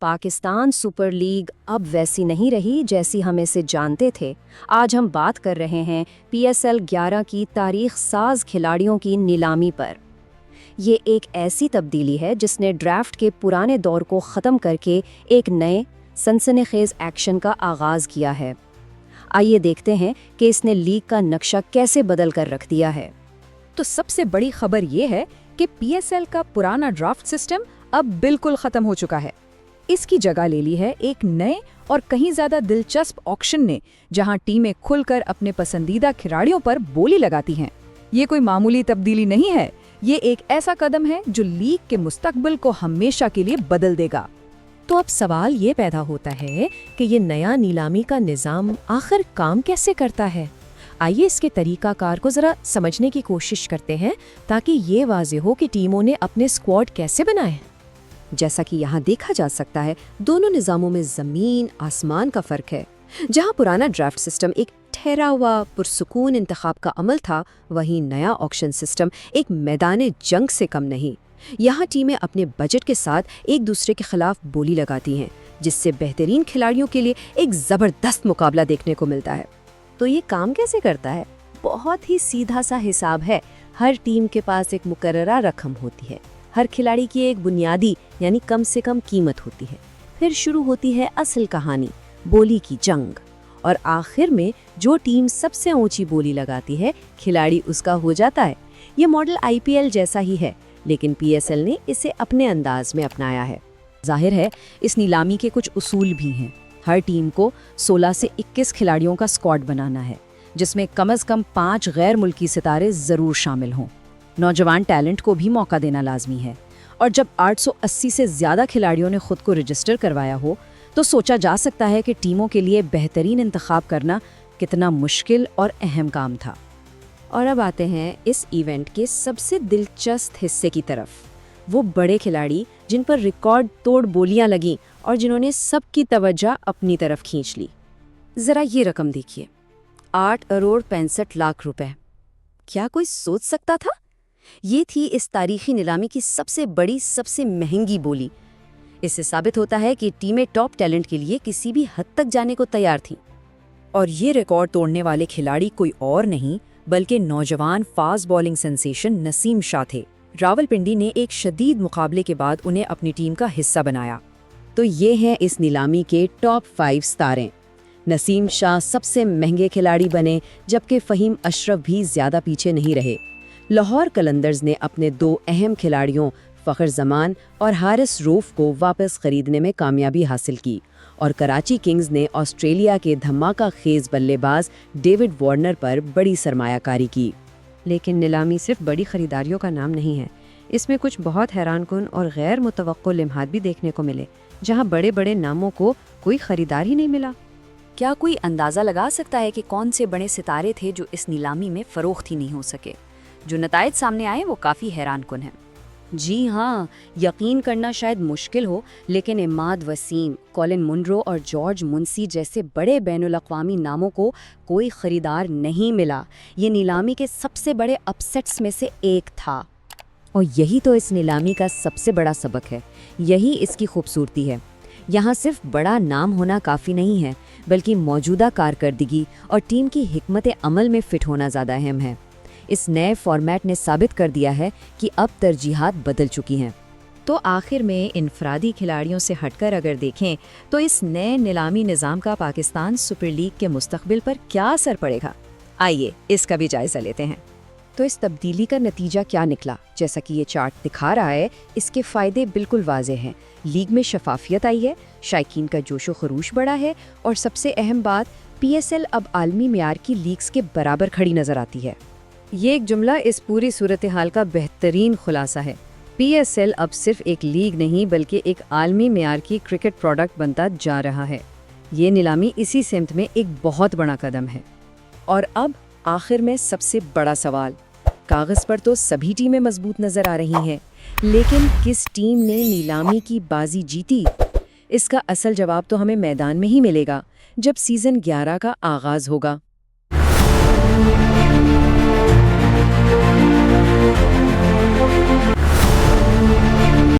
Pakistan super league अब वैसी नहीं रही जैसी हम इसे जानते थे। आज हम बात कर रहे हैं पीएसएल 11 की तारीख साज खिलाड़ियों की नीलामी पर। ये एक ऐसी तब्दीली है जिसने ड्राफ्ट के पुराने दौर को ख़त्म करके एक नए सनसनीखेज एक्शन का आगाज़ किया है। आइए देखते हैं कि इसने लीग का नक्शा कैसे बदल कर रख दिया है। तो सबसे बड़ी खबर ये है कि पीएसएल का पुराना ड्राफ्ट सिस्टम अब बिल्कुल ख़त्म हो चुका है। इसकी जगह ले ली है एक नए और कहीं ज़्यादा दिलचस्प ऑक्शन ने, जहां टीमें खुलकर अपने पसंदीदा खिलाड़ियों पर बोली लगाती हैं। ये कोई मामूली तब्दीली नहीं है, ये एक ऐसा कदम है जो लीग के मुस्तकबिल को हमेशा के लिए बदल देगा। तो अब सवाल ये पैदा होता है कि ये नया नीलामी का निज़ाम आखिर काम कैसे करता है। आइए इसके तरीकाकार को ज़रा समझने की कोशिश करते हैं ताकि ये वाज़ेह हो कि टीमों ने अपने स्क्वाड कैसे बनाए। जैसा कि यहाँ देखा जा सकता है, दोनों निज़ामों में ज़मीन आसमान का फ़र्क है। जहाँ पुराना ड्राफ्ट सिस्टम एक ठहरा हुआ पुरसुकून इंतखाब का अमल था, वहीं नया ऑक्शन सिस्टम एक मैदान जंग से कम नहीं। यहाँ टीमें अपने बजट के साथ एक दूसरे के खिलाफ बोली लगाती हैं, जिससे बेहतरीन खिलाड़ियों के लिए एक ज़बरदस्त मुकाबला देखने को मिलता है। तो ये काम कैसे करता है? बहुत ही सीधा सा हिसाब है। हर टीम के पास एक मुकर्ररा रकम होती है, हर खिलाड़ी की एक बुनियादी यानी कम से कम कीमत होती है। फिर शुरू होती है असल कहानी, बोली की जंग, और आखिर में जो टीम सबसे ऊंची बोली लगाती है, खिलाड़ी उसका हो जाता है। ये मॉडल आईपीएल जैसा ही है, लेकिन पीएसएल ने इसे अपने अंदाज में अपनाया है। जाहिर है, इस नीलामी के कुछ उसूल भी हैं। हर टीम को 16 से 21 खिलाड़ियों का स्क्वाड बनाना है, जिसमें कम से कम 5 गैर मुल्की सितारे ज़रूर शामिल हों। नौजवान टैलेंट को भी मौका देना लाजमी है, और जब 880 से ज़्यादा खिलाड़ियों ने खुद को रजिस्टर करवाया हो, तो सोचा जा सकता है कि टीमों के लिए बेहतरीन इंतखाब करना कितना मुश्किल और अहम काम था। और अब आते हैं इस इवेंट के सबसे दिलचस्प हिस्से की तरफ, वो बड़े खिलाड़ी जिन पर रिकॉर्ड तोड़ बोलियां लगीं और जिन्होंने सबकी तवज्जो अपनी तरफ खींच ली। ज़रा ये रकम देखिए, 8,65,00,000 रुपए। क्या कोई सोच सकता था? ये थी इस तारीखी नीलामी की सबसे बड़ी, सबसे महंगी बोली। इससे साबित होता है कि टीमें टॉप टैलेंट के लिए किसी भी हद तक जाने को तैयार थीं। और ये रिकॉर्ड तोड़ने वाले खिलाड़ी कोई और नहीं बल्कि नौजवान fast bowling sensation Naseem Shah थे। रावलपिंडी ने एक शदीद मुकाबले के बाद उन्हें अपनी टीम का हिस्सा बनाया। तो ये हैं इस नीलामी के टॉप 5 सितारे। नसीम शाह सबसे महंगे खिलाड़ी बने, जबकि फ़हीम अशरफ भी ज़्यादा पीछे नहीं रहे। लाहौर कलंदर्स ने अपने 2 अहम खिलाड़ियों फ़खर जमान और हारिस रऊफ को वापस खरीदने में कामयाबी हासिल की, और कराची किंग्स ने ऑस्ट्रेलिया के धमाका खेज बल्लेबाज डेविड वार्नर पर बड़ी सरमायाकारी की। लेकिन नीलामी सिर्फ बड़ी खरीदारियों का नाम नहीं है। इसमें कुछ बहुत हैरानकुन और गैर मुतवक्को लिम्हात भी देखने को मिले, जहां बड़े बड़े नामों को कोई खरीदार ही नहीं मिला। क्या कोई अंदाज़ा लगा सकता है कि कौन से बड़े सितारे थे जो इस नीलामी में फ़रोख्त ही नहीं हो सके? जो नताइज सामने आए वो काफ़ी हैरानकुन हैं। जी हाँ, यकीन करना शायद मुश्किल हो, लेकिन इमाद वसीम, कॉलिन मुनरो और जॉर्ज मुंसी जैसे बड़े बैनुल-अक़वामी नामों को कोई ख़रीदार नहीं मिला। ये नीलामी के सबसे बड़े अपसेट्स में से एक था। और यही तो इस नीलामी का सबसे बड़ा सबक है, यही इसकी खूबसूरती है। यहाँ सिर्फ बड़ा नाम होना काफ़ी नहीं है, बल्कि मौजूदा कारकर्दगी और टीम की हिकमत अमल में फ़िट होना ज़्यादा अहम है। इस नए फॉर्मेट ने साबित कर दिया है कि अब तरजीहात बदल चुकी हैं। तो आखिर में इनफरादी खिलाड़ियों से हटकर अगर देखें तो इस नए नीलामी निज़ाम का पाकिस्तान सुपर लीग के मुस्तकबिल पर क्या असर पड़ेगा, आइए इसका भी जायज़ा लेते हैं। तो इस तब्दीली का नतीजा क्या निकला? जैसा कि ये चार्ट दिखा रहा है, इसके फ़ायदे बिल्कुल वाज़ेह हैं। लीग में शफाफियत आई है, शायकीन का जोशो खरूश बढ़ा है, और सबसे अहम बात, पीएसएल अब आलमी मेयार की लीग्स के बराबर खड़ी नज़र आती है। ये एक जुमला इस पूरी सूरत हाल का बेहतरीन खुलासा है। पीएसएल अब सिर्फ एक लीग नहीं बल्कि एक आलमी मेयार की क्रिकेट प्रोडक्ट बनता जा रहा है। ये नीलामी इसी सिमत में एक बहुत बड़ा कदम है। और अब आखिर में सबसे बड़ा सवाल, कागज़ पर तो सभी टीमें मजबूत नज़र आ रही हैं, लेकिन किस टीम ने नीलामी की बाजी जीती? इसका असल जवाब तो हमें मैदान में ही मिलेगा, जब सीज़न 11 का आगाज़ होगा।